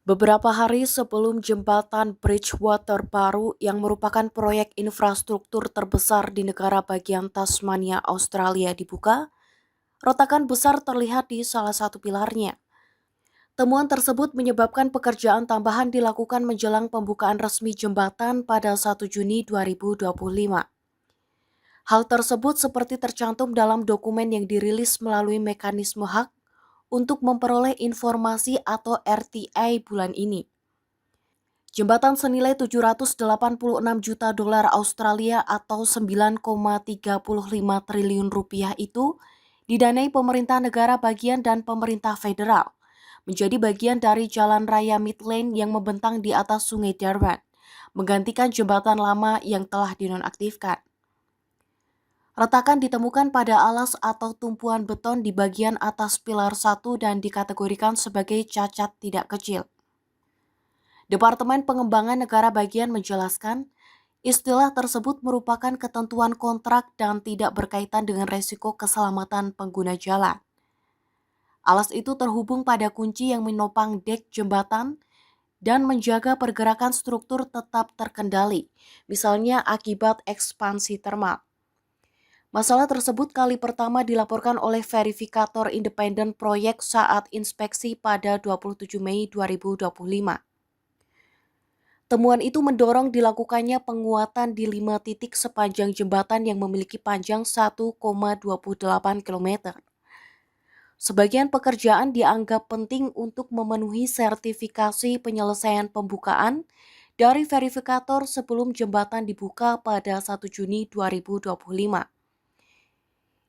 Beberapa hari sebelum jembatan Bridgewater baru yang merupakan proyek infrastruktur terbesar di negara bagian Tasmania, Australia dibuka, retakan besar terlihat di salah satu pilarnya. Temuan tersebut menyebabkan pekerjaan tambahan dilakukan menjelang pembukaan resmi jembatan pada 1 Juni 2025. Hal tersebut seperti tercantum dalam dokumen yang dirilis melalui mekanisme hak untuk memperoleh informasi atau RTI bulan ini. Jembatan senilai 786 juta dolar Australia atau 9,35 triliun rupiah itu didanai pemerintah negara bagian dan pemerintah federal, menjadi bagian dari jalan raya Midland yang membentang di atas Sungai Darwin, menggantikan jembatan lama yang telah dinonaktifkan. Retakan ditemukan pada alas atau tumpuan beton di bagian atas pilar 1 dan dikategorikan sebagai cacat tidak kecil. Departemen Pengembangan Negara Bagian menjelaskan, istilah tersebut merupakan ketentuan kontrak dan tidak berkaitan dengan resiko keselamatan pengguna jalan. Alas itu terhubung pada kunci yang menopang dek jembatan dan menjaga pergerakan struktur tetap terkendali, misalnya akibat ekspansi termal. Masalah tersebut kali pertama dilaporkan oleh verifikator independen proyek saat inspeksi pada 27 Mei 2025. Temuan itu mendorong dilakukannya penguatan di 5 titik sepanjang jembatan yang memiliki panjang 1,28 km. Sebagian pekerjaan dianggap penting untuk memenuhi sertifikasi penyelesaian pembukaan dari verifikator sebelum jembatan dibuka pada 1 Juni 2025.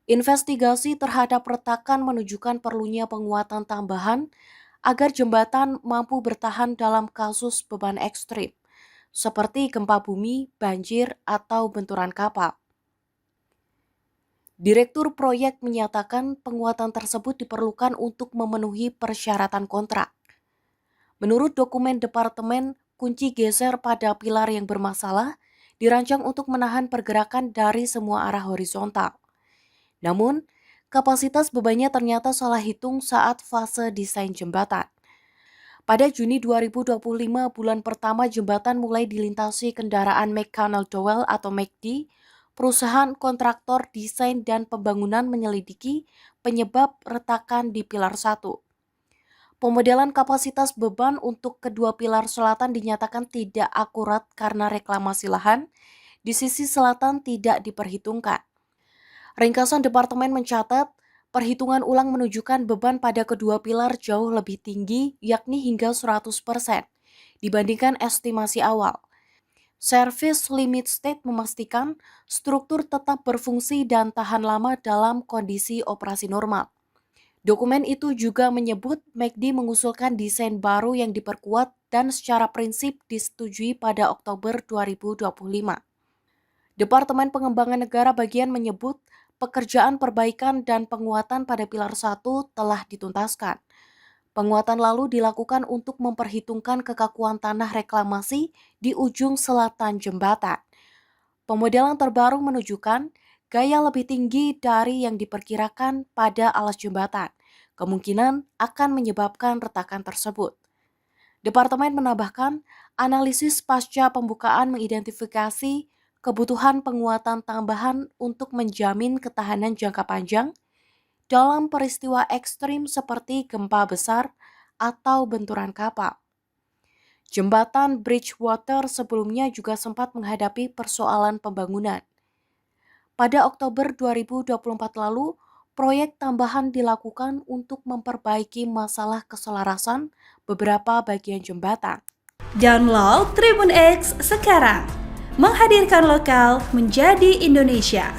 Investigasi terhadap retakan menunjukkan perlunya penguatan tambahan agar jembatan mampu bertahan dalam kasus beban ekstrim, seperti gempa bumi, banjir, atau benturan kapal. Direktur proyek menyatakan penguatan tersebut diperlukan untuk memenuhi persyaratan kontrak. Menurut dokumen departemen, kunci geser pada pilar yang bermasalah dirancang untuk menahan pergerakan dari semua arah horizontal. Namun, kapasitas bebannya ternyata salah hitung saat fase desain jembatan. Pada Juni 2025, bulan pertama jembatan mulai dilintasi kendaraan McConnell Dowell atau McD, perusahaan kontraktor desain dan pembangunan menyelidiki penyebab retakan di pilar 1. Pemodelan kapasitas beban untuk kedua pilar selatan dinyatakan tidak akurat karena reklamasi lahan di sisi selatan tidak diperhitungkan. Ringkasan departemen mencatat, perhitungan ulang menunjukkan beban pada kedua pilar jauh lebih tinggi, yakni hingga 100% dibandingkan estimasi awal. Service Limit State memastikan struktur tetap berfungsi dan tahan lama dalam kondisi operasi normal. Dokumen itu juga menyebut McD mengusulkan desain baru yang diperkuat dan secara prinsip disetujui pada Oktober 2025. Departemen Pengembangan Negara Bagian menyebut pekerjaan perbaikan dan penguatan pada pilar 1 telah dituntaskan. Penguatan lalu dilakukan untuk memperhitungkan kekakuan tanah reklamasi di ujung selatan jembatan. Pemodelan terbaru menunjukkan gaya lebih tinggi dari yang diperkirakan pada alas jembatan. Kemungkinan akan menyebabkan retakan tersebut. Departemen menambahkan, analisis pasca pembukaan mengidentifikasi kebutuhan penguatan tambahan untuk menjamin ketahanan jangka panjang dalam peristiwa ekstrim seperti gempa besar atau benturan kapal. Jembatan Bridgewater sebelumnya juga sempat menghadapi persoalan pembangunan. Pada Oktober 2024 lalu, proyek tambahan dilakukan untuk memperbaiki masalah keselarasan beberapa bagian jembatan. Download Tribun X sekarang, menghadirkan lokal menjadi Indonesia.